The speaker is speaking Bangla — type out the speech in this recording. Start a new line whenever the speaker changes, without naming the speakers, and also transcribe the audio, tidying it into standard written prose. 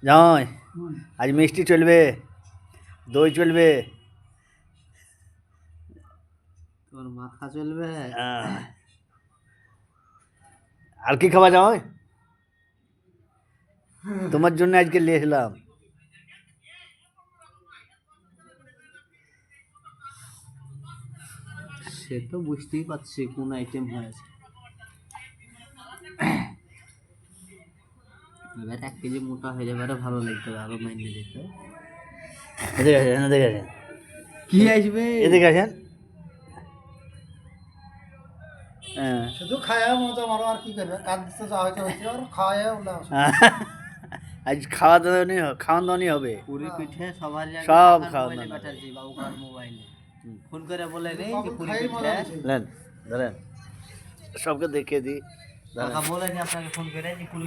জামাই আজ মিষ্টি চলবে, দই চলবে,
তোর মাথা চলবে।
আর কি খাওয়া জামাই? তোমার জন্য আজকে নিয়ে এলাম।
সে তো বুঝতেই পারছি কোন আইটেম হয়েছে। এবার 1 কেজি মোটা হয়ে যাবে, আরো ভালো লাগবে, আরো মাইনে দিতে।
এদিকে আসেন, এদিকে আসেন,
কি আসবে?
এদিকে আসেন। হ্যাঁ
শুধু খায়া মজা মারো, আর কি করবে? কাজ দিতে যা হয়েছে হয়েছে, আর খাওয়া বলে আসো।
আজ খাওয়া দাওয়ানি হবে।
পুরি পিঠে সবার জায়গায়
সব
কাকার
খাওয়া
মোবাইলে
দাওয়া।
পাঠাচ্ছি, বাবুকার মোবাইলে ফোন করে বলে রে যে
বাবু
পুরি
খাই
পিঠে।
মজা দিচ্ছে।
নেন ধরেন, সবকে দেখিয়ে দিই।
কাকা বলে যে আপনাকে ফোন করে যে পুরি